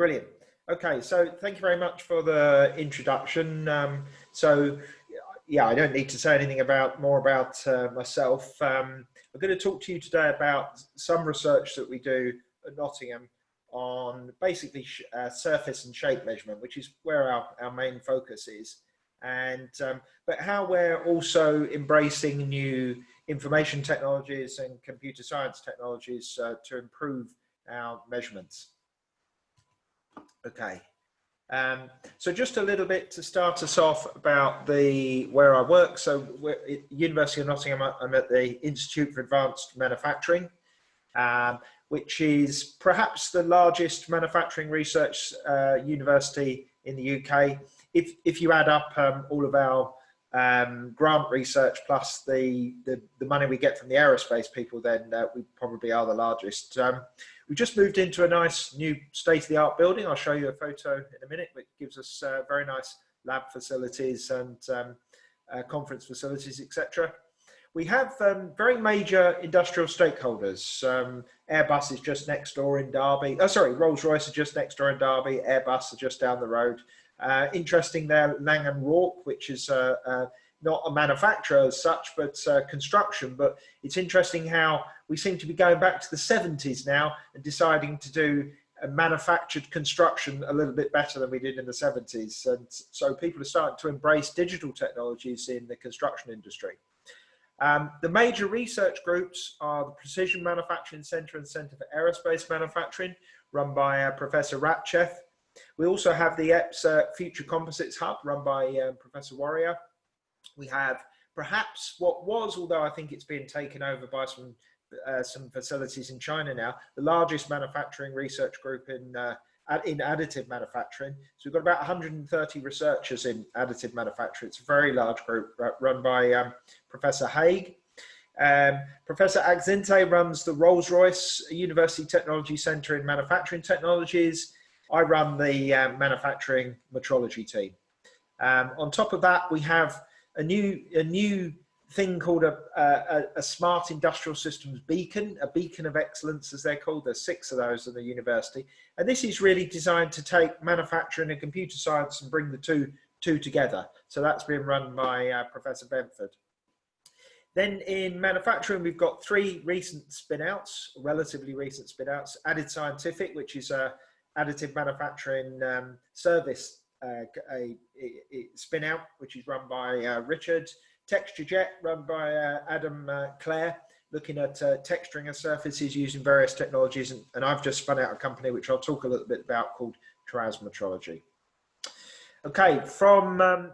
Brilliant. Okay, so thank you very much for the introduction. Yeah, I don't need to say anything more about myself. I'm going to talk to you today about some research that we do at Nottingham on basically surface and shape measurement, which is where our main focus is. But how we're also embracing new information technologies and computer science technologies to improve our measurements. Okay, so just a little bit to start us off about where I work. So we're at University of Nottingham. I'm at the Institute for Advanced Manufacturing, which is perhaps the largest manufacturing research university in the UK. If you add up all of our grant research plus the money we get from the aerospace people, then we probably are the largest. We just moved into a nice new state-of-the-art building. I'll show you a photo in a minute, which gives us very nice lab facilities and conference facilities, etc. We have very major industrial stakeholders. Airbus is just next door in Derby. Oh, sorry, Rolls-Royce is just next door in Derby. Airbus are just down the road. Interesting there, Lang & Rourke, which is not a manufacturer as such, but construction. But it's interesting how we seem to be going back to the 70s now and deciding to do a manufactured construction a little bit better than we did in the 70s. And so people are starting to embrace digital technologies in the construction industry. The major research groups are the Precision Manufacturing Centre and Centre for Aerospace Manufacturing, run by Professor Ratchev. We also have the EPS Future Composites Hub, run by Professor Warrior. We have perhaps what was, although I think it's been taken over by some facilities in China now, the largest manufacturing research group in additive manufacturing. So we've got about 130 researchers in additive manufacturing. It's a very large group run by Professor Haig. Professor Agzinte runs the Rolls-Royce University Technology Centre in Manufacturing Technologies. I run the manufacturing metrology team. On top of that, we have a new thing called a smart industrial systems beacon, a beacon of excellence, as they're called. There's 6 of those at the university, and this is really designed to take manufacturing and computer science and bring the two together. So that's been run by Professor Benford. Then in manufacturing, we've got 3 recent spin-outs, relatively recent spin-outs. Added Scientific, which is a additive manufacturing service spin-out, which is run by Richard. TextureJet, run by Adam Clare, looking at texturing of surfaces using various technologies. And I've just spun out a company, which I'll talk a little bit about, called Traz Metrology. Okay,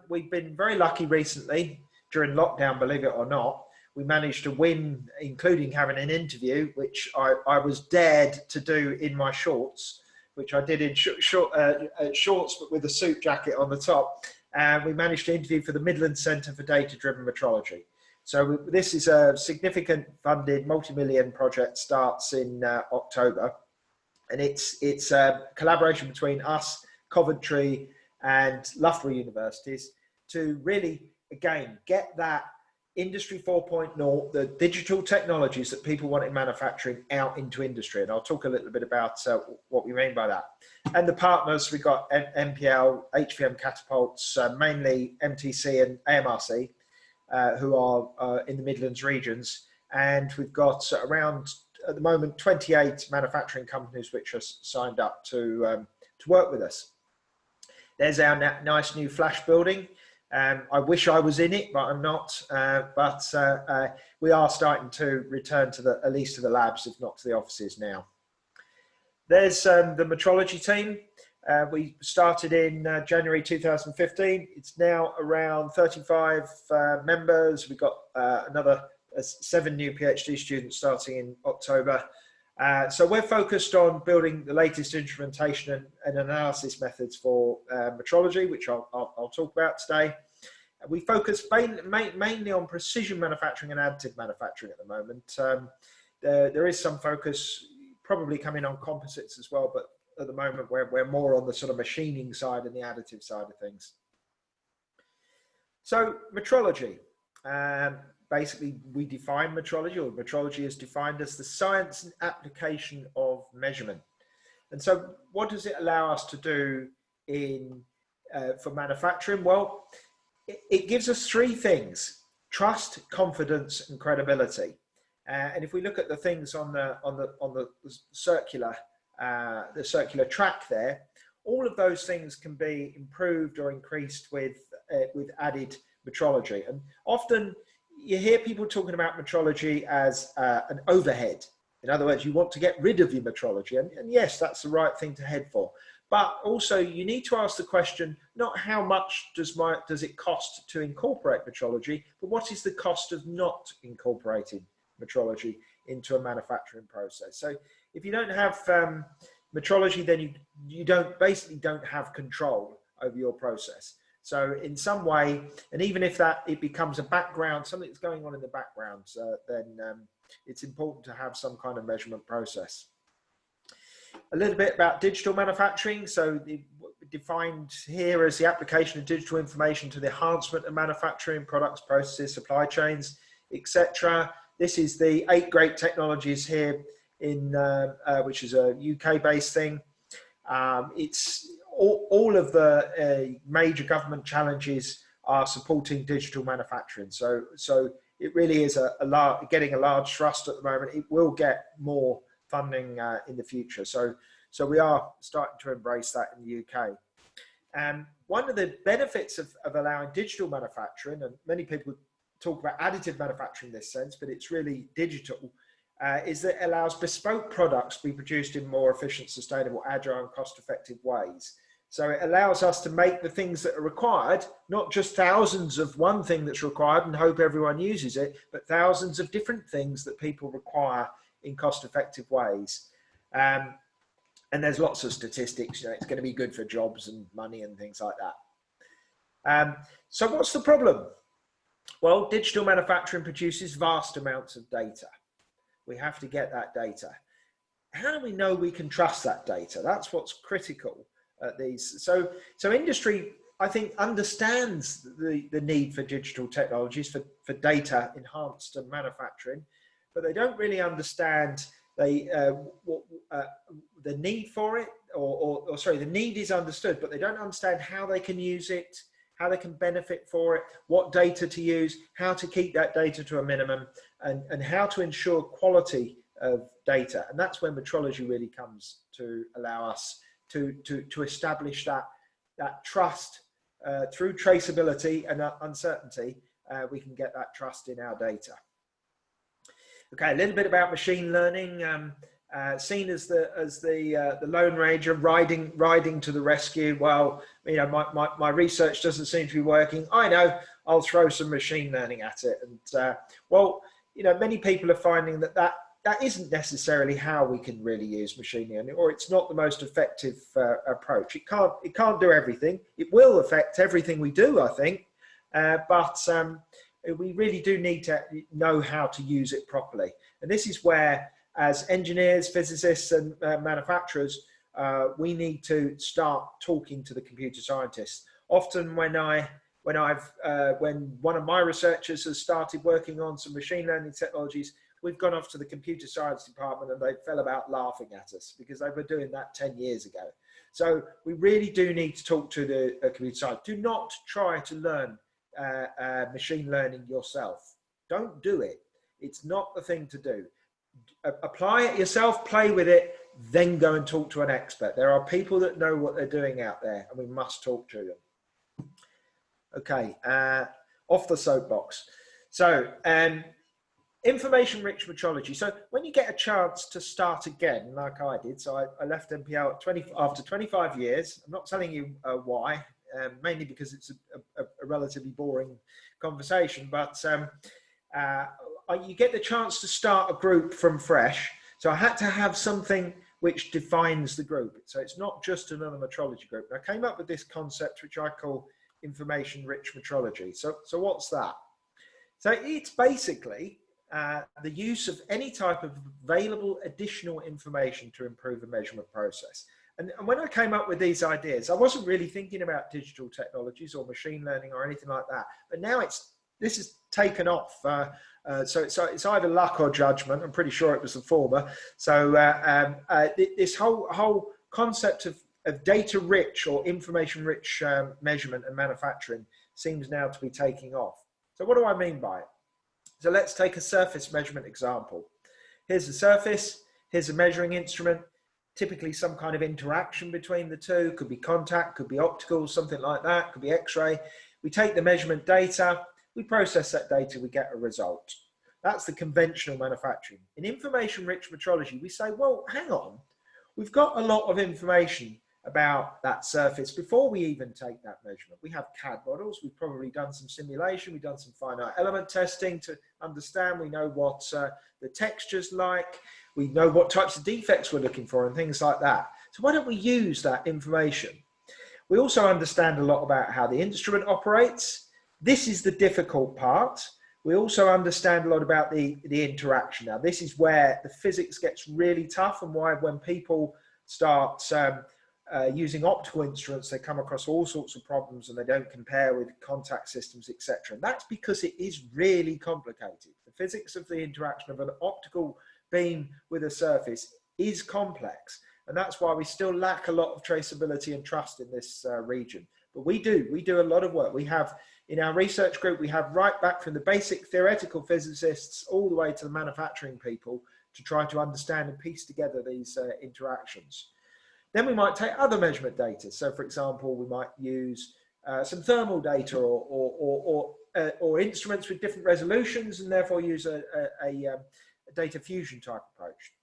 we've been very lucky recently, during lockdown, believe it or not. We managed to win, including having an interview, which I was dared to do in my shorts, which I did in shorts, but with a suit jacket on the top. And we managed to interview for the Midlands Centre for Data-Driven Metrology. So this is a significant funded multi-million project, starts in October. And it's a collaboration between us, Coventry and Loughborough Universities to really, again, get that Industry 4.0, the digital technologies that people want in manufacturing, out into industry. And I'll talk a little bit about what we mean by that. And the partners, we've got MPL, HVM Catapults, mainly MTC and AMRC, who are in the Midlands regions. And we've got around, at the moment, 28 manufacturing companies which are signed up to work with us. There's our nice new flash building. I wish I was in it, but I'm not. We are starting to return to at least to the labs, if not to the offices now. There's the metrology team. We started in January 2015. It's now around 35 members. We've got another 7 new PhD students starting in October. So we're focused on building the latest instrumentation and analysis methods for metrology, which I'll talk about today. We focus mainly on precision manufacturing and additive manufacturing at the moment. There is some focus probably coming on composites as well, but at the moment we're more on the sort of machining side and the additive side of things. So metrology. Basically, we define metrology, or metrology is defined as the science and application of measurement. And so what does it allow us to do for manufacturing? Well, it gives us three things: trust, confidence, and credibility. And if we look at the things on the circular track there, all of those things can be improved or increased with added metrology. And often you hear people talking about metrology as an overhead. In other words, you want to get rid of your metrology, and yes, that's the right thing to head for. But also, you need to ask the question, not how much does it cost to incorporate metrology, but what is the cost of not incorporating metrology into a manufacturing process? So if you don't have metrology, then you basically don't have control over your process. So in some way, and even if it becomes a background, something that's going on in the background, then it's important to have some kind of measurement process. A little bit about digital manufacturing. So defined here as the application of digital information to the enhancement of manufacturing, products, processes, supply chains, etc. This is the 8 great technologies here which is a UK-based thing. It's all of the major government challenges are supporting digital manufacturing. So it really is getting a large thrust at the moment. It will get more funding in the future. So we are starting to embrace that in the UK. And one of the benefits of allowing digital manufacturing, and many people talk about additive manufacturing in this sense, but it's really digital, is that it allows bespoke products to be produced in more efficient, sustainable, agile, and cost-effective ways. So it allows us to make the things that are required, not just thousands of one thing that's required and hope everyone uses it, but thousands of different things that people require in cost-effective ways. And there's lots of statistics, it's going to be good for jobs and money and things like that. So what's the problem? Well, digital manufacturing produces vast amounts of data. We have to get that data. How do we know we can trust that data? That's what's critical at these. So industry, I think, understands the need for digital technologies for data enhanced manufacturing, but they don't really understand the need for it, or sorry, the need is understood, but they don't understand how they can use it, how they can benefit for it, what data to use, how to keep that data to a minimum, and how to ensure quality of data. And that's when metrology really comes to allow us to establish that trust through traceability and uncertainty. We can get that trust in our data. Okay, a little bit about machine learning. Seen as the Lone Ranger riding to the rescue. Well, my research doesn't seem to be working. I know, I'll throw some machine learning at it. And well, many people are finding that isn't necessarily how we can really use machine learning, or it's not the most effective approach. It can't do everything. It will affect everything we do, I think, but we really do need to know how to use it properly. And this is where, as engineers, physicists, and manufacturers, we need to start talking to the computer scientists. Often when one of my researchers has started working on some machine learning technologies, we've gone off to the computer science department and they fell about laughing at us because they were doing that 10 years ago. So we really do need to talk to the computer science. Do not try to learn machine learning yourself. Don't do it. It's not the thing to do. Apply it yourself, play with it, then go and talk to an expert. There are people that know what they're doing out there, and we must talk to them. Okay, off the soapbox. So, information-rich metrology. So when you get a chance to start again, like I did, so I left NPL after 25 years. I'm not telling you why, mainly because it's a relatively boring conversation, but you get the chance to start a group from fresh. So I had to have something which defines the group. So it's not just another metrology group. And I came up with this concept, which I call information-rich metrology. So what's that? So it's basically the use of any type of available additional information to improve a measurement process. And when I came up with these ideas, I wasn't really thinking about digital technologies or machine learning or anything like that. But now this is taken off. So it's either luck or judgment. I'm pretty sure it was the former. So this whole concept of data-rich or information-rich measurement and manufacturing seems now to be taking off. So what do I mean by it? So let's take a surface measurement example. Here's the surface, here's a measuring instrument, typically some kind of interaction between the two, could be contact, could be optical, something like that, could be X-ray. We take the measurement data, we process that data, we get a result. That's the conventional manufacturing. In information-rich metrology, we say, well, hang on, we've got a lot of information about that surface before we even take that measurement. We have CAD models, we've probably done some simulation, we've done some finite element testing to understand, we know what the texture's like, we know what types of defects we're looking for and things like that. So why don't we use that information? We also understand a lot about how the instrument operates. This is the difficult part. We also understand a lot about the interaction. Now, this is where the physics gets really tough, and why when people start using optical instruments, they come across all sorts of problems and they don't compare with contact systems, etc. And that's because it is really complicated. The physics of the interaction of an optical beam with a surface is complex, and that's why we still lack a lot of traceability and trust in this region. But we do a lot of work. We have, in our research group, we have right back from the basic theoretical physicists all the way to the manufacturing people to try to understand and piece together these interactions. Then we might take other measurement data. So, for example, we might use some thermal data or instruments with different resolutions, and therefore use a data fusion type approach.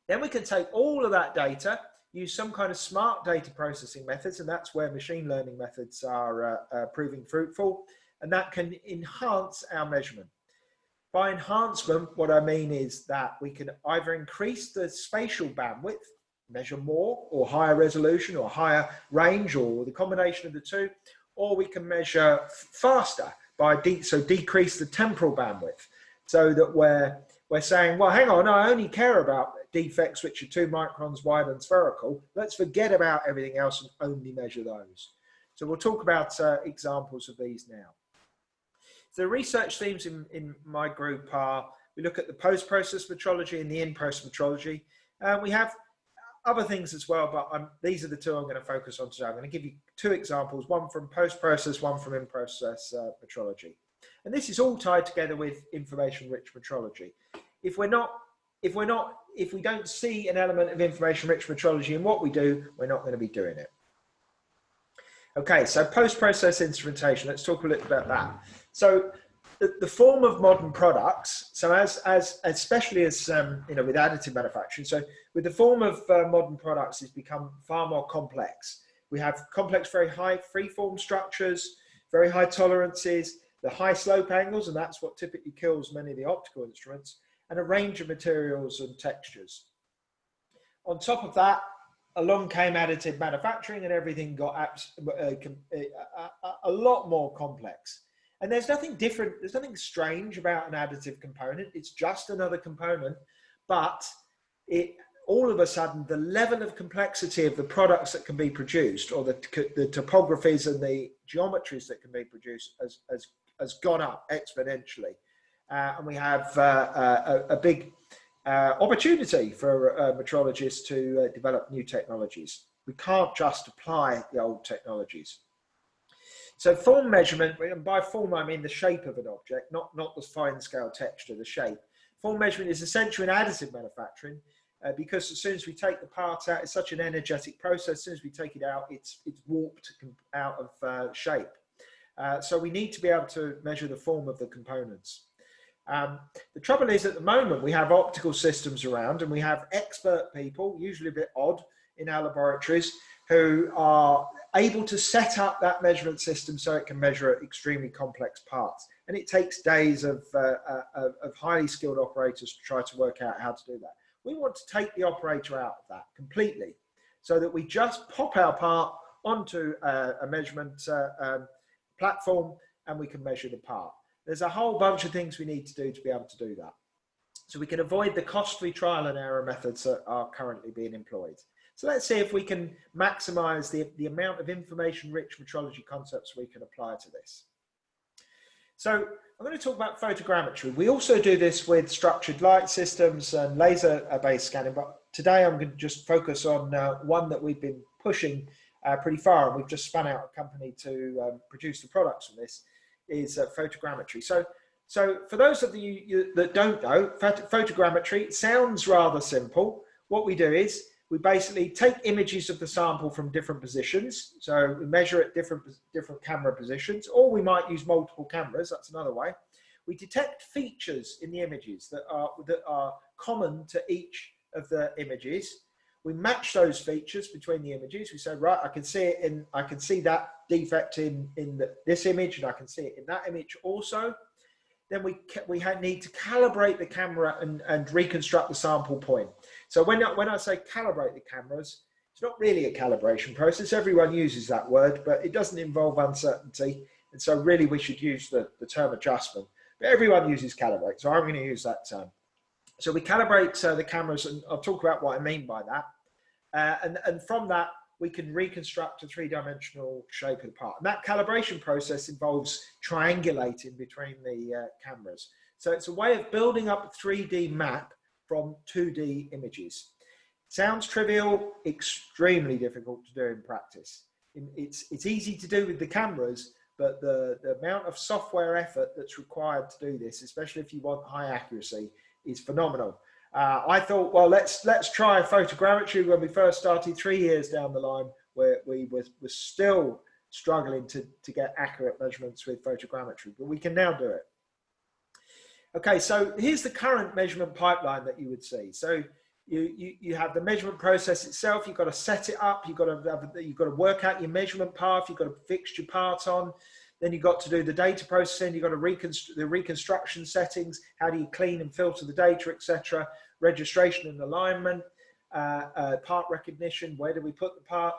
Then we can take all of that data, use some kind of smart data processing methods, and that's where machine learning methods are proving fruitful, and that can enhance our measurement. By enhancement, what I mean is that we can either increase the spatial bandwidth, measure more or higher resolution or higher range, or the combination of the two, or we can measure faster by decrease the temporal bandwidth, so that we're saying, well, hang on, I only care about defects which are 2 microns wide and spherical. Let's forget about everything else and only measure those. So we'll talk about examples of these now. So the research themes in my group are, we look at the post-process metrology and the in-process metrology. We have other things as well, but these are the two I'm going to focus on today. I'm going to give you 2 examples, one from post-process, one from in-process metrology. And this is all tied together with information-rich metrology. If we don't see an element of information-rich metrology in what we do, we're not going to be doing it. Okay, so post-process instrumentation. Let's talk a little about that. So the form of modern products, so especially as with additive manufacturing, so with the form of modern products, it's become far more complex. We have complex, very high freeform structures, very high tolerances, the high slope angles, and that's what typically kills many of the optical instruments, and a range of materials and textures. On top of that, along came additive manufacturing, and everything got a lot more complex. And there's nothing different, there's nothing strange about an additive component. It's just another component, but all of a sudden, the level of complexity of the products that can be produced, or the topographies and the geometries that can be produced has gone up exponentially. And we have a big opportunity for metrologists to develop new technologies. We can't just apply the old technologies. So form measurement, and by form I mean the shape of an object, not the fine scale texture, the shape. Form measurement is essential in additive manufacturing because as soon as we take the parts out, it's such an energetic process. As soon as we take it out, it's warped out of shape. So we need to be able to measure the form of the components. The trouble is, at the moment, we have optical systems around, and we have expert people, usually a bit odd, in our laboratories, who are able to set up that measurement system so it can measure extremely complex parts. And it takes days of highly skilled operators to try to work out how to do that. We want to take the operator out of that completely, so that we just pop our part onto a measurement platform, and we can measure the part. There's a whole bunch of things we need to do to be able to do that. So we can avoid the costly trial and error methods that are currently being employed. So let's see if we can maximize the amount of information-rich metrology concepts we can apply to this. So I'm going to talk about photogrammetry. We also do this with structured light systems and laser-based scanning, but today I'm going to just focus on one that we've been pushing pretty far, and we've just spun out a company to produce the products from this, is photogrammetry. So for those of you that don't know, photogrammetry sounds rather simple. What we do is we basically take images of the sample from different positions. So we measure at different camera positions, or we might use multiple cameras. That's another way. We detect features in the images that are common to each of the images. We match those features between the images. We say, right, I can see that defect in this image, and I can see it in that image also. Then we need to calibrate the camera and reconstruct the sample point. So when I say calibrate the cameras, it's not really a calibration process. Everyone uses that word, but it doesn't involve uncertainty. And so really we should use the term adjustment. But everyone uses calibrate, so I'm going to use that term. So we calibrate the cameras, and I'll talk about what I mean by that. And from that, we can reconstruct a three-dimensional shape of the part. And that calibration process involves triangulating between the cameras. So it's a way of building up a 3D map from 2D images. Sounds trivial, extremely difficult to do in practice. It's easy to do with the cameras, but the amount of software effort that's required to do this, especially if you want high accuracy, is phenomenal. I thought, well, let's try photogrammetry. When we first started 3 years down the line, where we were still struggling to get accurate measurements with photogrammetry, but we can now do it. Okay, so here's the current measurement pipeline that you would see. So you have the measurement process itself. You've got to set it up. You've got to work out your measurement path. You've got to fix your part on. Then you've got to do the data processing. You've got to the reconstruction settings. How do you clean and filter the data, etc. Registration and alignment, part recognition. Where do we put the part?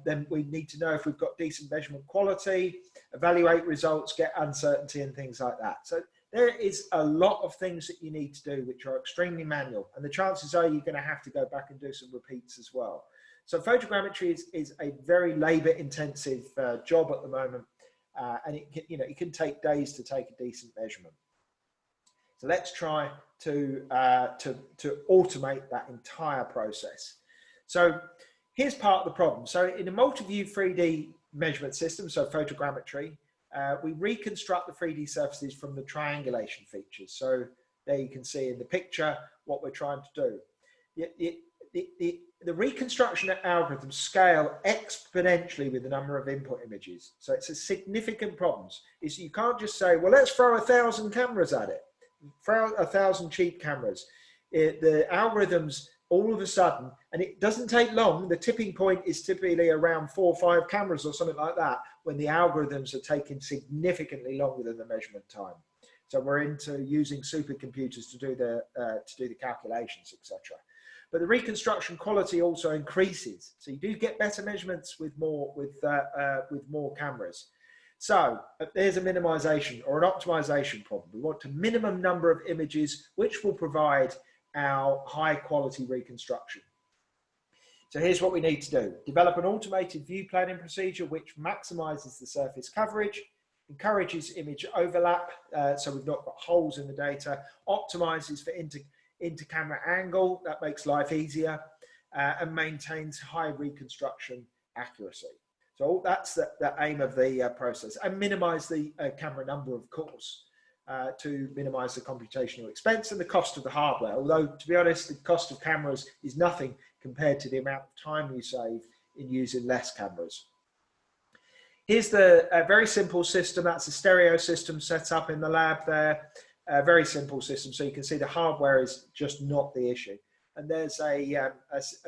Then we need to know if we've got decent measurement quality, evaluate results, get uncertainty and things like that. So there is a lot of things that you need to do which are extremely manual, and the chances are you're going to have to go back and do some repeats as well. So photogrammetry is a very labor intensive job at the moment. And it can take days to take a decent measurement. So let's try to automate that entire process. So here's part of the problem. So in a multi-view 3D measurement system, so photogrammetry, we reconstruct the 3D surfaces from the triangulation features. So there you can see in the picture what we're trying to do. The reconstruction algorithms scale exponentially with the number of input images. So it's a significant problem. You can't just say, well, let's throw 1,000 cameras at it, throw 1,000 cheap cameras. The algorithms all of a sudden, and it doesn't take long, the tipping point is typically around 4 or 5 cameras or something like that, when the algorithms are taking significantly longer than the measurement time. So we're into using supercomputers to do the calculations, etc. But the reconstruction quality also increases. So you do get better measurements with more cameras. So there's a minimization or an optimization problem. We want a minimum number of images which will provide our high quality reconstruction. So here's what we need to do. Develop an automated view planning procedure which maximizes the surface coverage, encourages image overlap, so we've not got holes in the data, optimizes for inter-camera angle, that makes life easier, and maintains high reconstruction accuracy. So that's the aim of the process, and minimize the camera number, of course, to minimize the computational expense and the cost of the hardware. Although, to be honest, the cost of cameras is nothing compared to the amount of time you save in using less cameras. Here's the very simple system. That's a stereo system set up in the lab there. A very simple system. So you can see the hardware is just not the issue. And there's a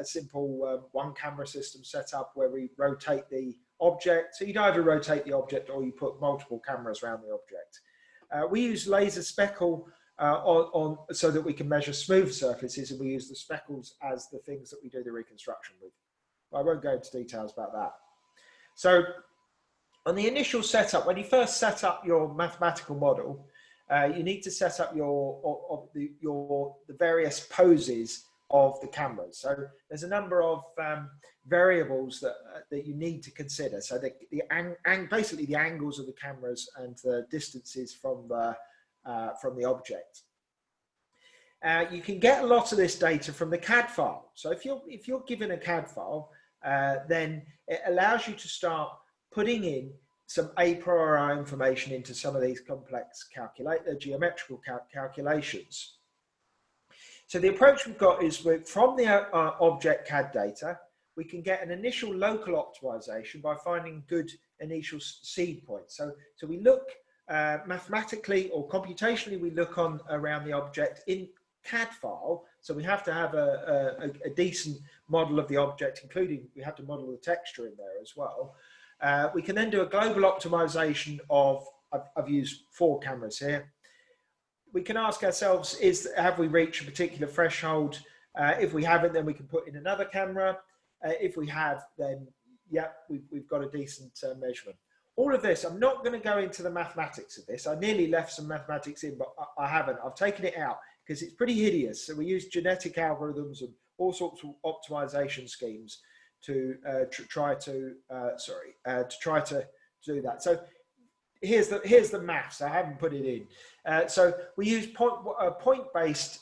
simple one camera system set up where we rotate the object. So you'd either rotate the object or you put multiple cameras around the object. We use laser speckle so that we can measure smooth surfaces, and we use the speckles as the things that we do the reconstruction with. I won't go into details about that. So on the initial setup, when you first set up your mathematical model, you need to set up the various poses of the cameras. So there's a number of variables that you need to consider. So basically the angles of the cameras and the distances from the object. You can get a lot of this data from the CAD file. So if you're given a CAD file, then it allows you to start putting in some a priori information into some of these complex geometrical calculations. So the approach we've got is from the object CAD data, we can get an initial local optimization by finding good initial seed points. So we look mathematically or computationally, we look around the object in CAD file. So we have to have a decent model of the object, including we have to model the texture in there as well. We can then do a global optimization of, I've used 4 cameras here. We can ask ourselves, have we reached a particular threshold? If we haven't, then we can put in another camera. If we have, then yeah, we've got a decent measurement. All of this, I'm not going to go into the mathematics of this. I nearly left some mathematics in, but I haven't. I've taken it out because it's pretty hideous. So we use genetic algorithms and all sorts of optimization schemes to try to do that. So here's the maths. I haven't put it in. So we use point-based,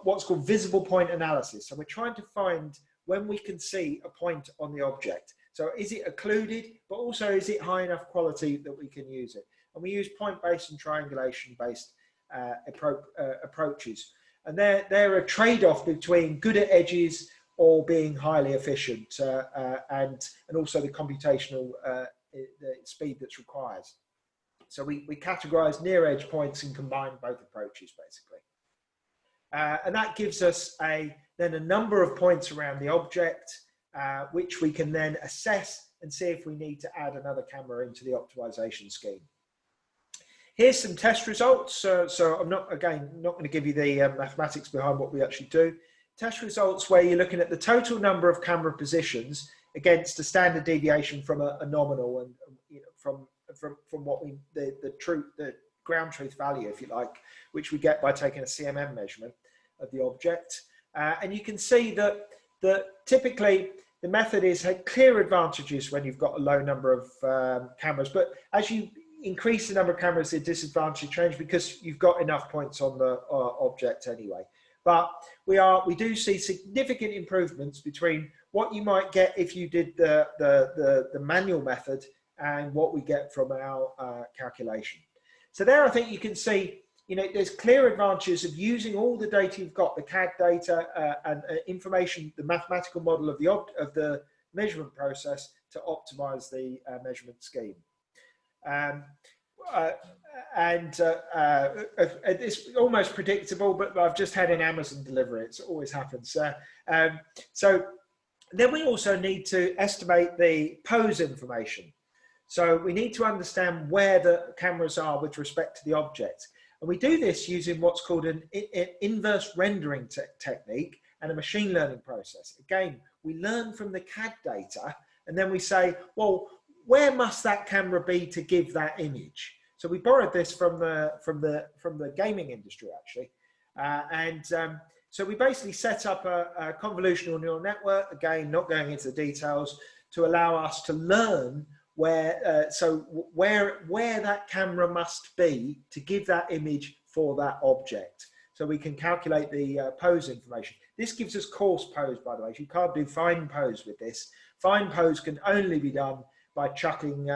what's called visible point analysis. So we're trying to find when we can see a point on the object. So is it occluded, but also is it high enough quality that we can use it? And we use point-based and triangulation-based approaches. And they're a trade-off between good at edges or being highly efficient, and also the computational the speed that's required. So we categorize near edge points and combine both approaches basically. And that gives us then a number of points around the object, which we can then assess and see if we need to add another camera into the optimization scheme. Here's some test results. So I'm not going to give you the mathematics behind what we actually do. Test results where you're looking at the total number of camera positions against a standard deviation from a nominal, and from what the ground truth value, if you like, which we get by taking a CMM measurement of the object. And you can see that typically the method had clear advantages when you've got a low number of cameras, but as you increase the number of cameras, the disadvantage change because you've got enough points on the object anyway. But we do see significant improvements between what you might get if you did the manual method and what we get from our calculation. So there, I think you can see, there's clear advantages of using all the data you've got, the CAD data and information, the mathematical model of the measurement process to optimize the measurement scheme. It's almost predictable, but I've just had an Amazon delivery. It always happens. So then we also need to estimate the pose information. So we need to understand where the cameras are with respect to the object. And we do this using what's called an inverse rendering technique and a machine learning process. Again, we learn from the CAD data and then we say, well, where must that camera be to give that image? So we borrowed this from the gaming industry actually. So we basically set up a convolutional neural network, again, not going into the details, to allow us to learn where that camera must be to give that image for that object. So we can calculate the pose information. This gives us coarse pose, by the way. You can't do fine pose with this. Fine pose can only be done by chucking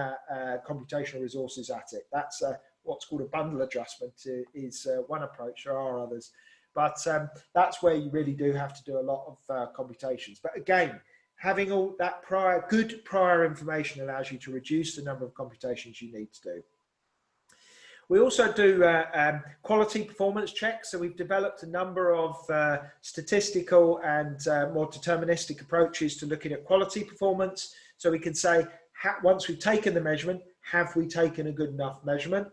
computational resources at it. That's what's called a bundle adjustment is one approach. There are others. But that's where you really do have to do a lot of computations. But again, having all that good prior information allows you to reduce the number of computations you need to do. We also do quality performance checks. So we've developed a number of statistical and more deterministic approaches to looking at quality performance. So we can say, once we've taken the measurement, have we taken a good enough measurement?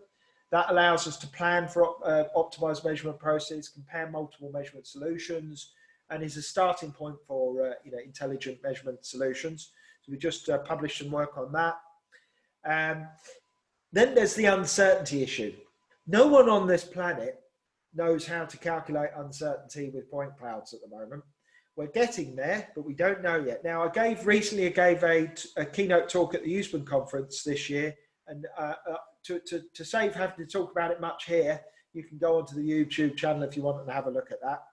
That allows us to plan for optimized measurement process, compare multiple measurement solutions, and is a starting point for intelligent measurement solutions. So we just published some work on that. Then there's the uncertainty issue. No one on this planet knows how to calculate uncertainty with point clouds at the moment. We're getting there, but we don't know yet. Now, I recently gave a keynote talk at the Usman conference this year, and to save having to talk about it much here, You can go onto the YouTube channel if you want and have a look at that.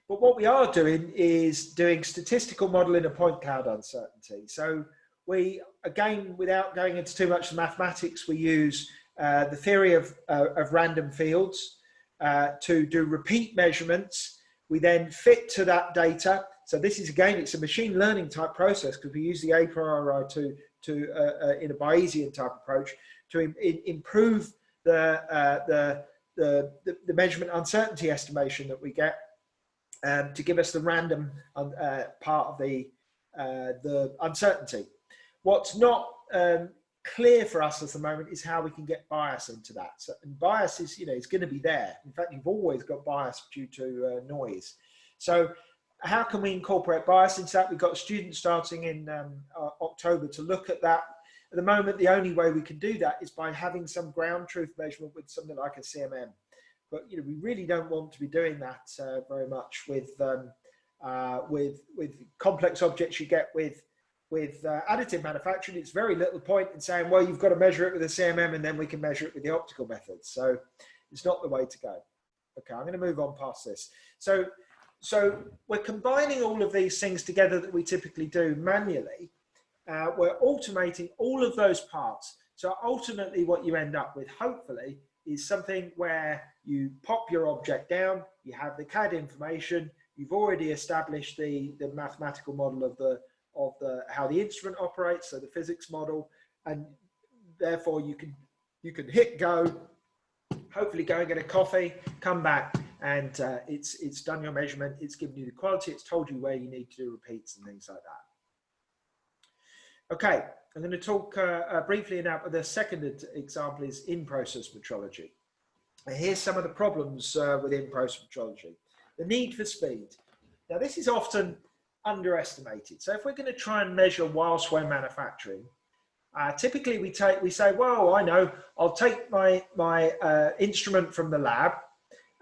But what we are doing is doing statistical modeling of point cloud uncertainty. So we, again, without going into too much mathematics, we use the theory of random fields to do repeat measurements. We then fit to that data. So this is, again, it's a machine learning type process because we use the a priori in a Bayesian type approach to improve the measurement uncertainty estimation that we get to give us the random part of the uncertainty. What's not clear for us at the moment is how we can get bias into that. So, and bias is, is going to be there. In fact, you've always got bias due to noise. So how can we incorporate bias into that? We've got a student starting in October to look at that. At the moment, the only way we can do that is by having some ground truth measurement with something like a CMM. But we really don't want to be doing that very much with complex objects you get with additive manufacturing. It's very little point in saying, well, you've got to measure it with a CMM and then we can measure it with the optical methods. So it's not the way to go. Okay, I'm going to move on past this. So we're combining all of these things together that we typically do manually. We're automating all of those parts. So ultimately what you end up with, hopefully, is something where you pop your object down, you have the CAD information, you've already established the mathematical model of how the instrument operates, so the physics model, and therefore you can hit go, hopefully go and get a coffee, come back, and it's done your measurement, it's given you the quality, it's told you where you need to do repeats and things like that. Okay, I'm going to talk briefly now. The second example is in-process metrology. And here's some of the problems with in-process metrology. The need for speed. Now this is often underestimated. So if we're going to try and measure whilst we're manufacturing, typically we say, well, I know, I'll take my instrument from the lab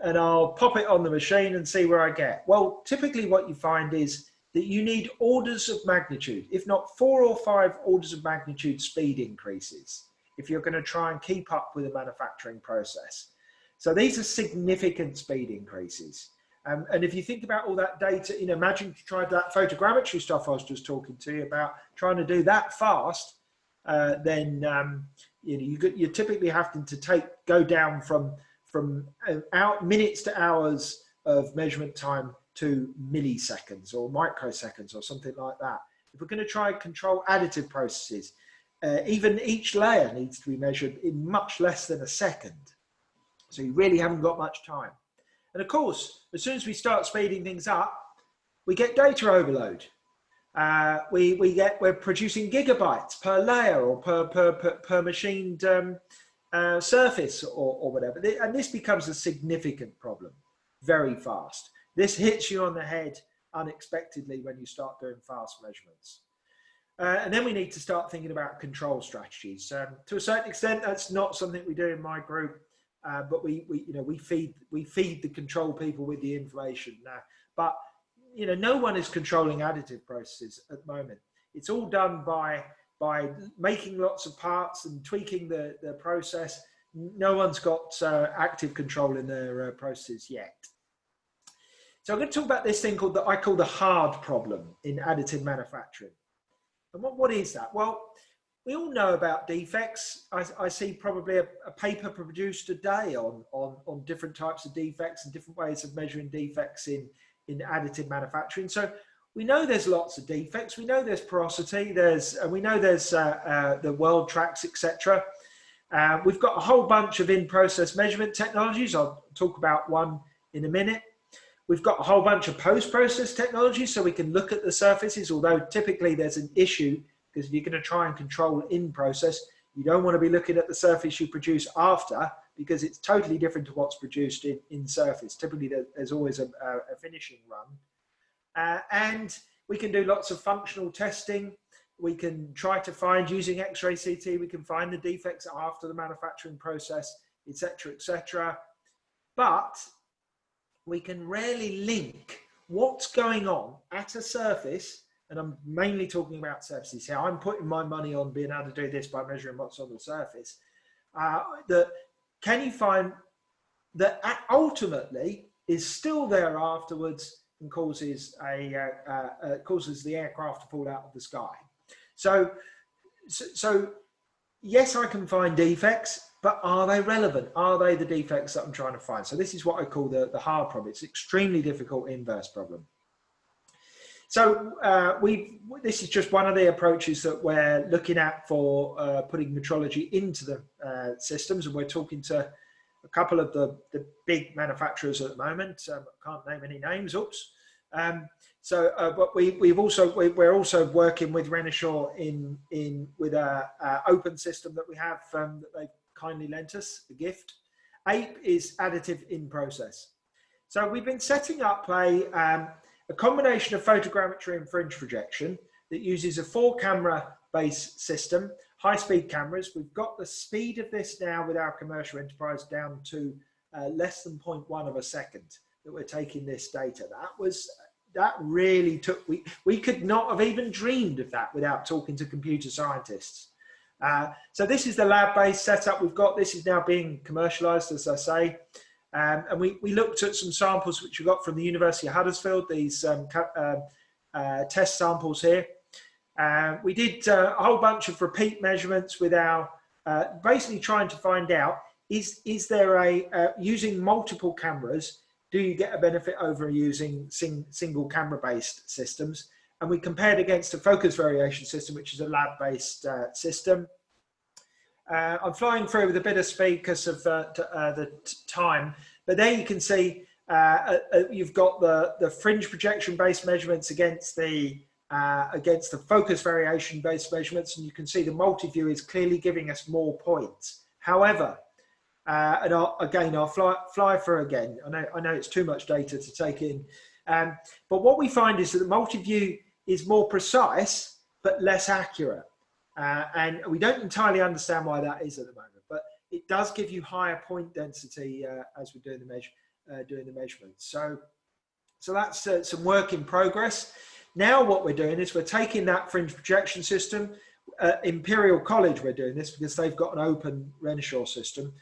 and I'll pop it on the machine and see where I get. Well, typically what you find is that you need orders of magnitude, if not 4 or 5 orders of magnitude speed increases, if you're going to try and keep up with the manufacturing process. So these are significant speed increases. And if you think about all that data, imagine you tried that photogrammetry stuff I was just talking to you about, trying to do that fast, then you're typically having to go down from minutes to hours of measurement time to milliseconds or microseconds or something like that. If we're going to try and control additive processes, even each layer needs to be measured in much less than a second. So you really haven't got much time. And of course, as soon as we start speeding things up, we get data overload. We're producing gigabytes per layer or per machined surface or whatever. And this becomes a significant problem very fast. This hits you on the head unexpectedly when you start doing fast measurements. And then we need to start thinking about control strategies. To a certain extent, that's not something we do in my group, but we feed the control people with the information now. But no one is controlling additive processes at the moment. It's all done by making lots of parts and tweaking the process. No one's got active control in their processes yet. So I'm going to talk about this thing I call the hard problem in additive manufacturing. And what is that? Well, we all know about defects. I see probably a paper produced a day on different types of defects and different ways of measuring defects in additive manufacturing. So we know there's lots of defects. We know there's porosity. We know there's the world tracks, etc. We've got a whole bunch of in-process measurement technologies. I'll talk about one in a minute. We've got a whole bunch of post-process technologies, so we can look at the surfaces, although typically there's an issue, because if you're going to try and control in-process, you don't want to be looking at the surface you produce after, because it's totally different to what's produced in surface. Typically, there's always a finishing run. And we can do lots of functional testing. We can try to find, using X-ray CT, we can find the defects after the manufacturing process, etc., etc. But we can rarely link what's going on at a surface, and I'm mainly talking about surfaces here. I'm putting my money on being able to do this by measuring what's on the surface. Can you find that ultimately is still there afterwards and causes the aircraft to fall out of the sky. So yes, I can find defects, but are they relevant? Are they the defects that I'm trying to find? So this is what I call the hard problem. It's an extremely difficult inverse problem. So this is just one of the approaches that we're looking at for putting metrology into the systems, and we're talking to a couple of the big manufacturers at the moment. I can't name any names. Oops. But we're also working with Renishaw with a open system that we have that they've kindly lent us, a gift. APE is additive in process. So we've been setting up a combination of photogrammetry and fringe projection that uses a 4-camera base system, high-speed cameras. We've got the speed of this now with our commercial enterprise down to less than 0.1 of a second that we're taking this data. That really took, we could not have even dreamed of that without talking to computer scientists. So this is the lab-based setup we've got. This is now being commercialized, as I say. And we looked at some samples which we got from the University of Huddersfield, these test samples here. We did a whole bunch of repeat measurements with our, basically trying to find out, is there using multiple cameras, do you get a benefit over using single camera based systems? And we compared against a focus variation system, which is a lab-based system. I'm flying through with a bit of speed because of the time, but there you can see you've got the fringe projection-based measurements against the focus variation-based measurements, and you can see the multi-view is clearly giving us more points. However, and I'll fly through again. I know it's too much data to take in, but what we find is that the multi-view is more precise but less accurate. And we don't entirely understand why that is at the moment, but it does give you higher point density as we're doing the measurements. So that's some work in progress. Now what we're doing is we're taking that fringe projection system. Imperial College we're doing this because they've got an open Renishaw system.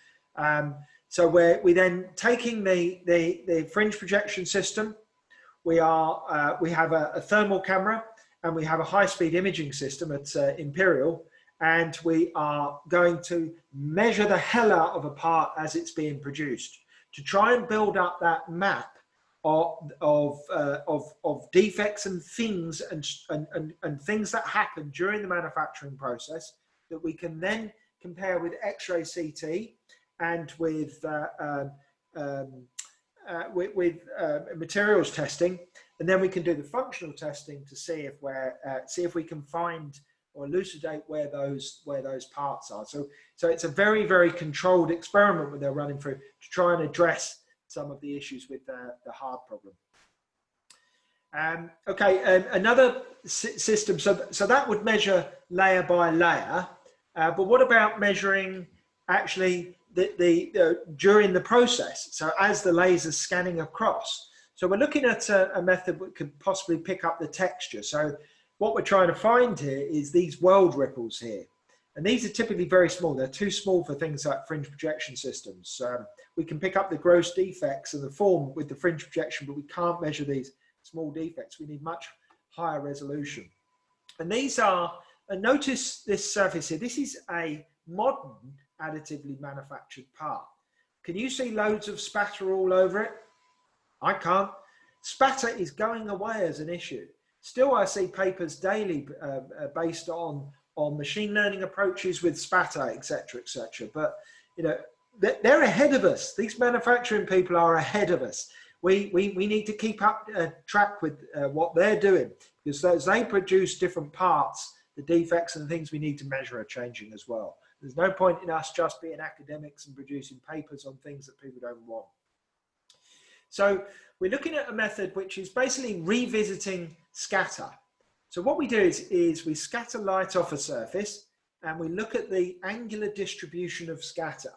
So we then taking the fringe projection system. We have a thermal camera, and we have a high-speed imaging system at Imperial, and we are going to measure the hell out of a part as it's being produced to try and build up that map of defects and things and things that happen during the manufacturing process that we can then compare with X-ray CT and with materials testing. And then we can do the functional testing to see if we can find or elucidate where those parts are. So it's a very, very controlled experiment that they're running through to try and address some of the issues with the hard problem. Another system. So that would measure layer by layer. But what about measuring actually during the process? So as the laser's scanning across. So we're looking at a method that could possibly pick up the texture. So what we're trying to find here is these world ripples here. And these are typically very small. They're too small for things like fringe projection systems. We can pick up the gross defects and the form with the fringe projection, but we can't measure these small defects. We need much higher resolution. And these are, and notice this surface here. This is a modern additively manufactured part. Can you see loads of spatter all over it? I can't. Spatter is going away as an issue. Still, I see papers daily based on machine learning approaches with spatter, etc., etc. But you know, they're ahead of us. These manufacturing people are ahead of us. We need to keep up track with what they're doing, because as they produce different parts, the defects and the things we need to measure are changing as well. There's no point in us just being academics and producing papers on things that people don't want. So we're looking at a method which is basically revisiting scatter. So what we do is we scatter light off a surface and we look at the angular distribution of scatter.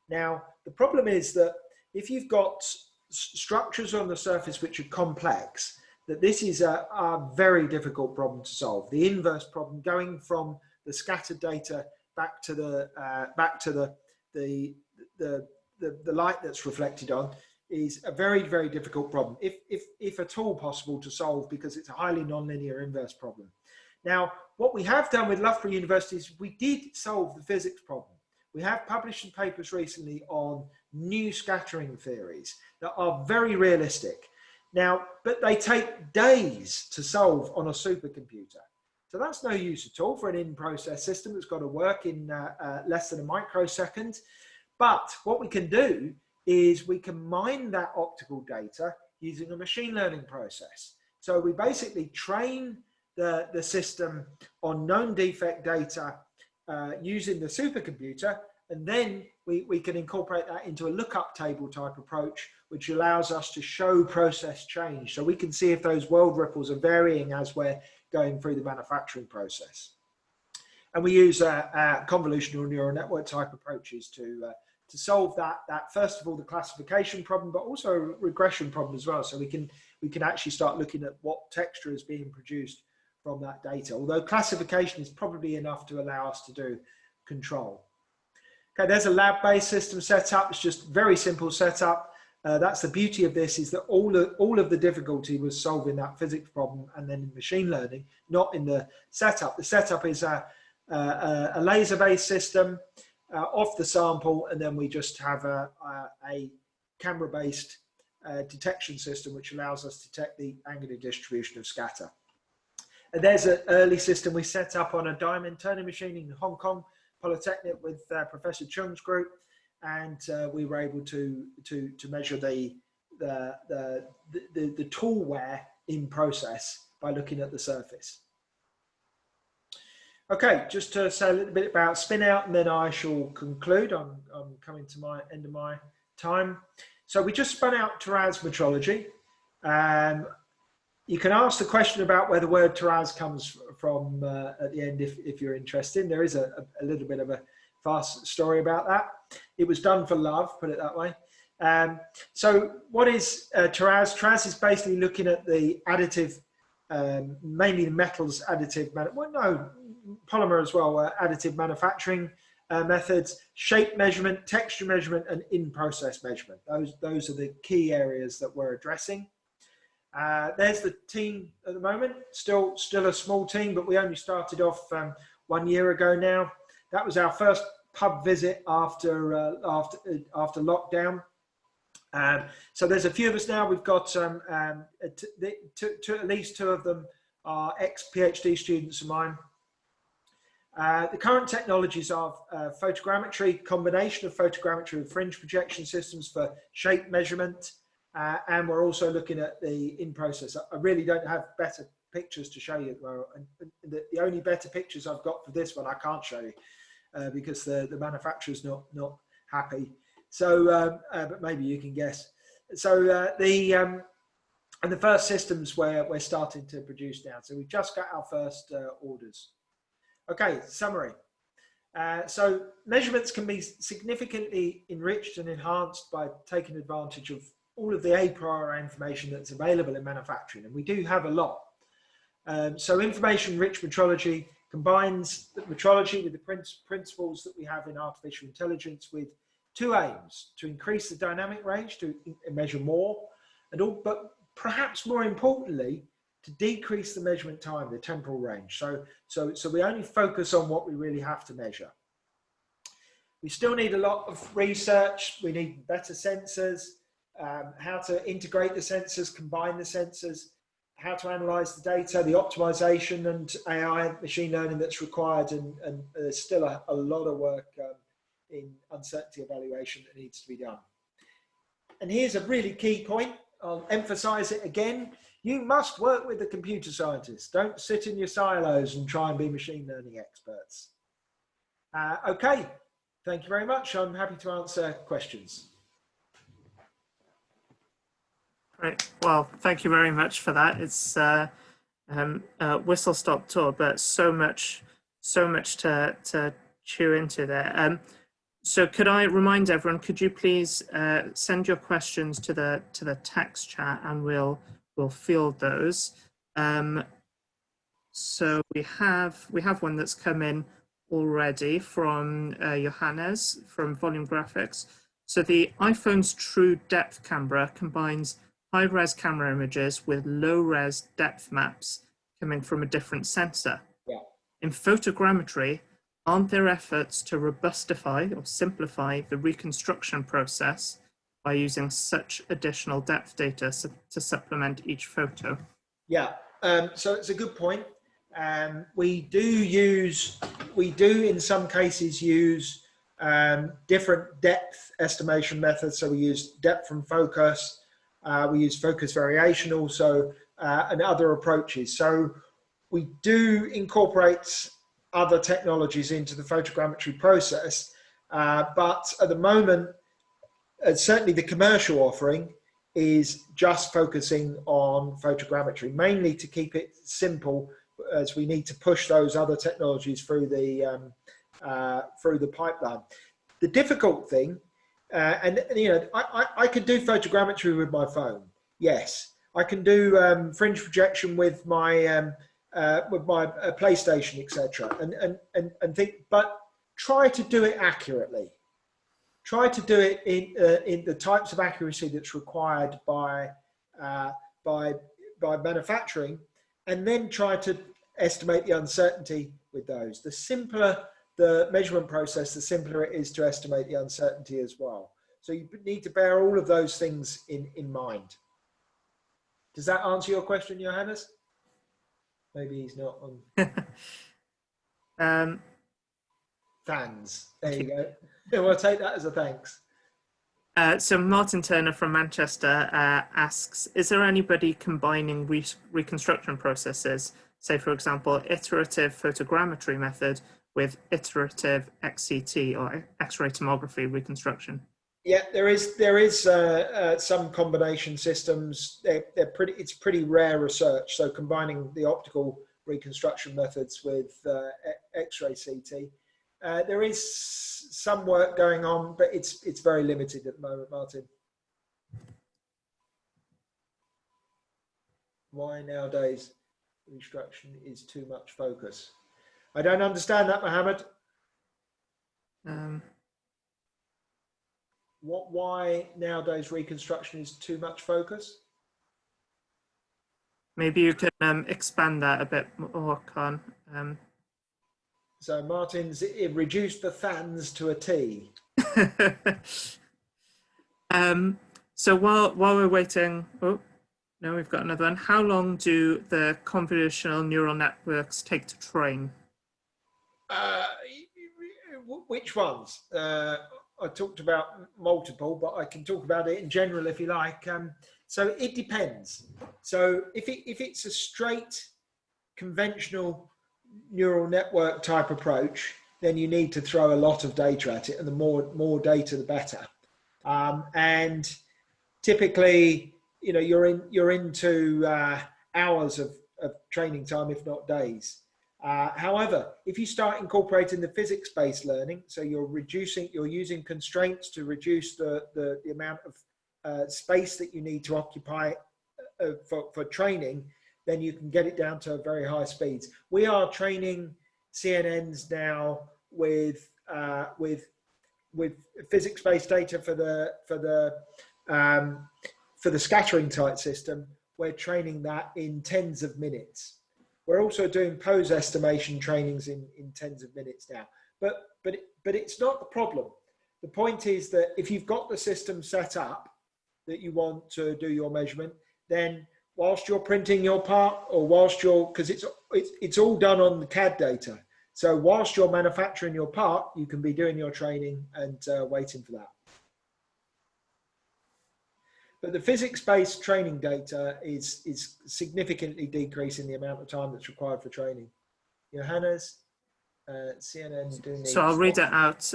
Now, the problem is that if you've got structures on the surface which are complex, that this is a very difficult problem to solve. The inverse problem, going from the scattered data back to the the light that's reflected on is a very, very difficult problem, if at all possible to solve, because it's a highly nonlinear inverse problem. Now, what we have done with Loughborough University is we did solve the physics problem. We have published some papers recently on new scattering theories that are very realistic. Now, but they take days to solve on a supercomputer. So that's no use at all for an in-process system that's got to work in less than a microsecond. But what we can do is we can mine that optical data using a machine learning process. So we basically train the system on known defect data using the supercomputer, and then we can incorporate that into a lookup table type approach, which allows us to show process change. So we can see if those world ripples are varying as we're going through the manufacturing process. And we use convolutional neural network type approaches to solve that, first of all, the classification problem, but also a regression problem as well. So we can actually start looking at what texture is being produced from that data, although classification is probably enough to allow us to do control. Okay, there's a lab-based system setup. It's just very simple setup. That's the beauty of this, is that all of the difficulty was solving that physics problem, and then in machine learning, not in the setup. The setup is a laser-based system off the sample, and then we just have a camera-based detection system, which allows us to detect the angular distribution of scatter. And there's an early system we set up on a diamond turning machine in Hong Kong Polytechnic with Professor Chung's group, and we were able to measure the tool wear in process by looking at the surface. Okay, just to say a little bit about spin out, and then I shall conclude. I'm coming to my end of my time. So we just spun out Taraz metrology. You can ask the question about where the word Taraz comes from at the end if you're interested. There is a little bit of a fast story about that. It was done for love, put it that way. So what is Taraz? Taraz is basically looking at the additive, mainly the metals additive, polymer as well, additive manufacturing methods, shape measurement, texture measurement, and in-process measurement. Those are the key areas that we're addressing. There's the team at the moment, still a small team, but we only started off 1 year ago now. That was our first pub visit after lockdown. So there's a few of us now. We've got at least two of them are ex-PhD students of mine. The current technologies are photogrammetry, combination of photogrammetry with fringe projection systems for shape measurement, and we're also looking at the in-process. I really don't have better pictures to show you. The only better pictures I've got for this one I can't show you because the manufacturer's not happy. So, but maybe you can guess. So and the first systems we're starting to produce now. So we've just got our first orders. Okay, summary. So measurements can be significantly enriched and enhanced by taking advantage of all of the a priori information that's available in manufacturing, and we do have a lot. So information-rich metrology combines the metrology with the principles that we have in artificial intelligence with two aims: to increase the dynamic range, to measure more, but perhaps more importantly, to decrease the measurement time, the temporal range. So we only focus on what we really have to measure. We still need a lot of research. We need better sensors, how to integrate the sensors, combine the sensors, how to analyze the data, the optimization and AI machine learning that's required. And there's still a lot of work in uncertainty evaluation that needs to be done. And here's a really key point. I'll emphasize it again. You must work with the computer scientists. Don't sit in your silos and try and be machine learning experts. Okay, thank you very much. I'm happy to answer questions. Great. Well, thank you very much for that. It's a whistle-stop tour, but so much to chew into there. So could I remind everyone, could you please send your questions to the text chat, and we'll field those. So we have one that's come in already from Johannes from Volume Graphics. So the iPhone's True Depth camera combines high-res camera images with low-res depth maps coming from a different sensor. Yeah. In photogrammetry, aren't there efforts to robustify or simplify the reconstruction process by using such additional depth data to supplement each photo? Yeah, so it's a good point. We do in some cases use different depth estimation methods. So we use depth from focus, we use focus variation also, and other approaches. So we do incorporate other technologies into the photogrammetry process, but at the moment, certainly the commercial offering is just focusing on photogrammetry, mainly to keep it simple, as we need to push those other technologies through the pipeline. The difficult thing, and you know, I can do photogrammetry with my phone. Yes, I can do fringe projection with my PlayStation, etc. And think, but try to do it accurately. Try to do it in the types of accuracy that's required by manufacturing, and then try to estimate the uncertainty with those. The simpler the measurement process, the simpler it is to estimate the uncertainty as well. So you need to bear all of those things in mind. Does that answer your question, Johannes? Maybe he's not on. Fans. There you go. Yeah, we'll take that as a thanks. So Martin Turner from Manchester asks, is there anybody combining reconstruction processes, say for example, iterative photogrammetry method with iterative XCT or X-ray tomography reconstruction? Yeah, there is some combination systems. It's pretty rare research. So combining the optical reconstruction methods with X-ray CT. There is some work going on, but it's very limited at the moment, Martin. Why nowadays reconstruction is too much focus? I don't understand that, Mohammed. Why nowadays reconstruction is too much focus? Maybe you can expand that a bit more, Khan. So Martin's reduced the fans to a T. So while we're waiting, oh no, we've got another one. How long do the convolutional neural networks take to train? Which ones? I talked about multiple, but I can talk about it in general if you like. So it depends. So if it's a straight conventional neural network type approach, then you need to throw a lot of data at it, and the more data, the better. And typically, you know, you're into hours of training time, if not days. However, if you start incorporating the physics-based learning, so you're using constraints to reduce the amount of space that you need to occupy for training, then you can get it down to very high speeds. We are training CNNs now with physics-based data for the scattering type system. We're training that in tens of minutes. We're also doing pose estimation trainings in tens of minutes now. But it's not the problem. The point is that if you've got the system set up that you want to do your measurement, then whilst you're printing your part, or whilst because it's all done on the CAD data. So whilst you're manufacturing your part, you can be doing your training and waiting for that. But the physics-based training data is significantly decreasing the amount of time that's required for training. Johannes, CNN do need... So I'll read it out.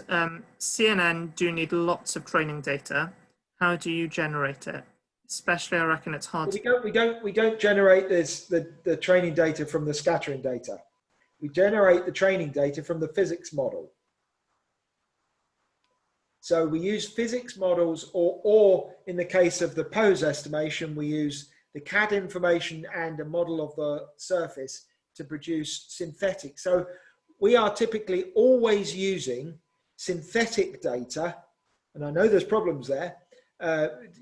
CNN do need lots of training data. How do you generate it? Especially, I reckon it's hard. We don't generate the training data from the scattering data. We generate the training data from the physics model. So we use physics models, or in the case of the pose estimation, we use the CAD information and a model of the surface to produce synthetic. So we are typically always using synthetic data and I know there's problems there,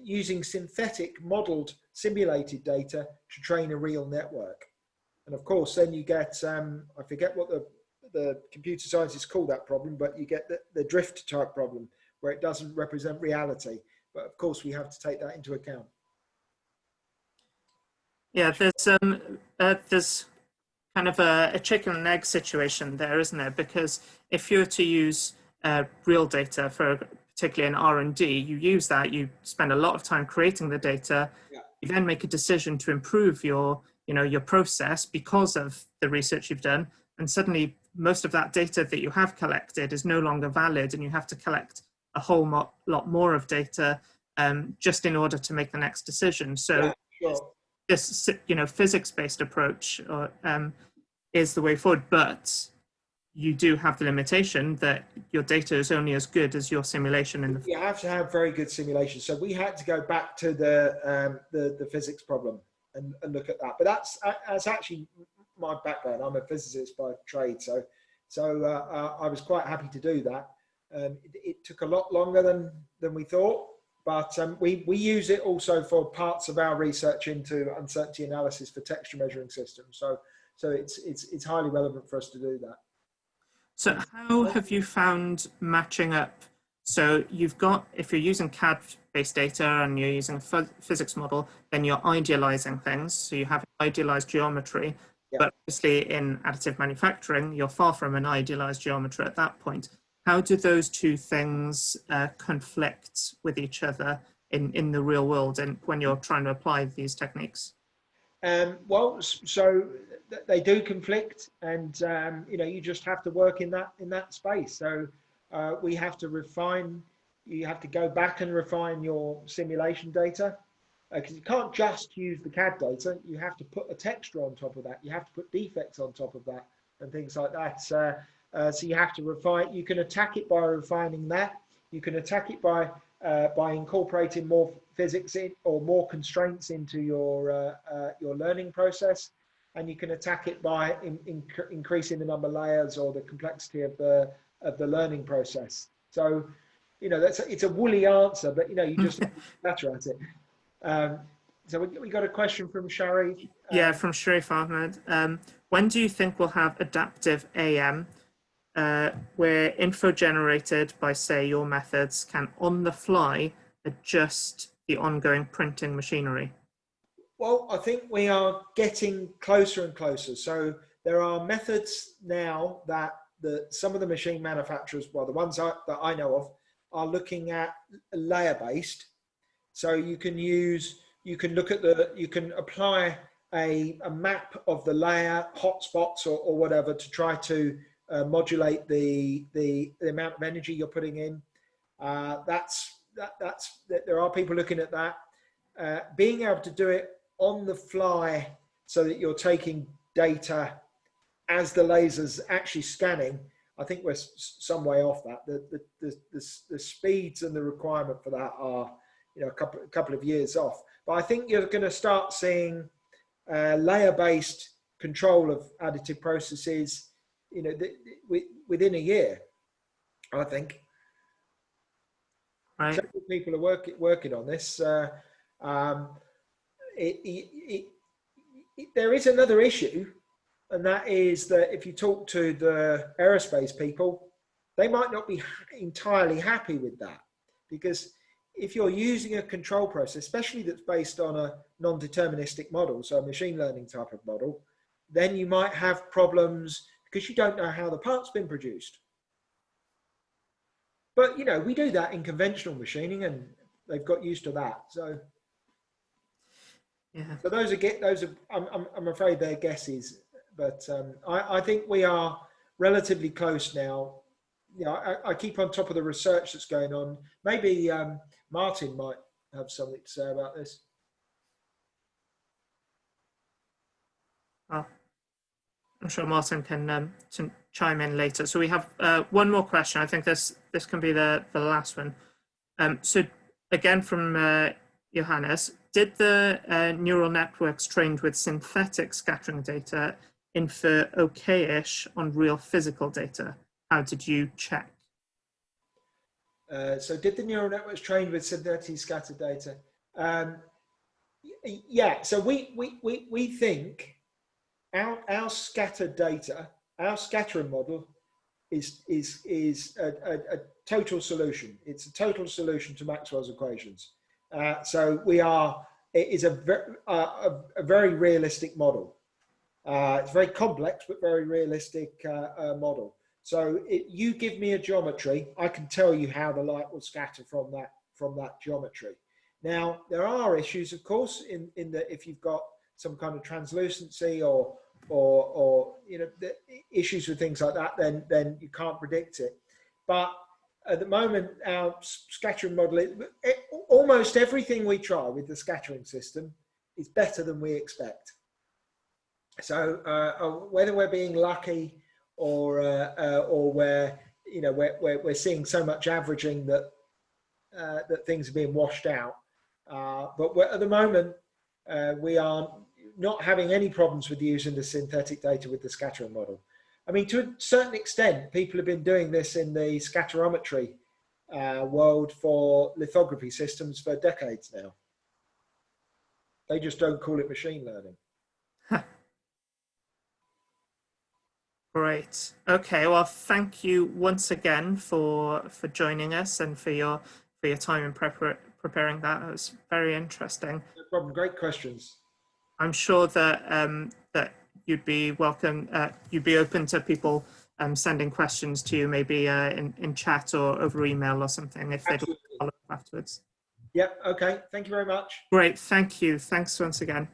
using synthetic modeled simulated data to train a real network. And of course, then you get, I forget what the computer scientists call that problem, but you get the drift type problem where it doesn't represent reality. But of course, we have to take that into account. Yeah, there's kind of a chicken and egg situation there, isn't there? Because if you're to use real data for particularly in R&D, you use that, you spend a lot of time creating the data, Yeah. you then make a decision to improve your process because of the research you've done, and suddenly most of that data that you have collected is no longer valid, and you have to collect a whole lot more of data just in order to make the next decision. So yeah, sure. This physics-based approach is the way forward, but you do have the limitation that your data is only as good as your simulation. You have to have very good simulation. So we had to go back to the physics problem and look at that. But that's actually my background. I'm a physicist by trade, so I was quite happy to do that. It took a lot longer than we thought, but we use it also for parts of our research into uncertainty analysis for texture measuring systems. So it's highly relevant for us to do that. So how have you found matching up? So you've got, if you're using CAD-based data and you're using a physics model, then you're idealizing things. So you have idealized geometry, Yeah. but obviously in additive manufacturing, you're far from an idealized geometry at that point. How do those two things conflict with each other in the real world and when you're trying to apply these techniques? Well, so they do conflict, and you just have to work in that space. So we have to refine. You have to go back and refine your simulation data, because you can't just use the CAD data. You have to put a texture on top of that. You have to put defects on top of that and things like that. So you have to refine. You can attack it by refining that. You can attack it by incorporating more physics in, or more constraints into your learning process, and you can attack it by increasing the number of layers or the complexity of the learning process. So, it's a woolly answer, but you just have to get better at it. So we got a question from Sharif. Yeah, from Sharif Ahmed. When do you think we'll have adaptive AM? Where info generated by, say, your methods can on the fly adjust the ongoing printing machinery? Well, I think we are getting closer and closer. So there are methods now that some of the machine manufacturers, well, the ones that I know of, are looking at layer-based. So you can apply a map of the layer, hotspots or whatever, to try to modulate the amount of energy you're putting in. There are people looking at that. Being able to do it on the fly so that you're taking data as the laser's actually scanning, I think we're some way off that. The speeds and the requirement for that are a couple of years off. But I think you're going to start seeing layer-based control of additive processes within a year, I think. Right. Several people are working on this. There is another issue, and that is that if you talk to the aerospace people, they might not be entirely happy with that, because if you're using a control process, especially that's based on a non-deterministic model, so a machine learning type of model, then you might have problems because you don't know how the part's been produced. But we do that in conventional machining, and they've got used to that. So yeah. So those are I'm afraid they're guesses, but I think we are relatively close now. I keep on top of the research that's going on. Maybe Martin might have something to say about this. Oh, I'm sure Martin can chime in later. So we have one more question. I think this can be the last one. So again from Johannes, did the neural networks trained with synthetic scattering data infer okay-ish on real physical data? How did you check? So did the neural networks trained with synthetically scattered data? Yeah, so we think our scattered data, our scattering model is a total solution. It's a total solution to Maxwell's equations. So it is a very realistic model. It's very complex, but very realistic model. So you give me a geometry, I can tell you how the light will scatter from that geometry. Now, there are issues, of course, in that if you've got some kind of translucency or you know, the issues with things like that, then you can't predict it. But at the moment, our scattering model, almost everything we try with the scattering system is better than we expect. So whether we're being lucky or where, you know, we're seeing so much averaging that that things are being washed out, but at the moment we are not having any problems with using the synthetic data with the scattering model. I mean, to a certain extent, people have been doing this in the scatterometry world for lithography systems for decades now. They just don't call it machine learning. Great. Okay. Well, thank you once again for joining us and for your time in preparing that. It was very interesting. No problem. Great questions. I'm sure that that you'd be welcome. You'd be open to people sending questions to you, maybe in chat or over email or something, if they'd follow up afterwards. Yep. Okay. Thank you very much. Great. Thank you. Thanks once again.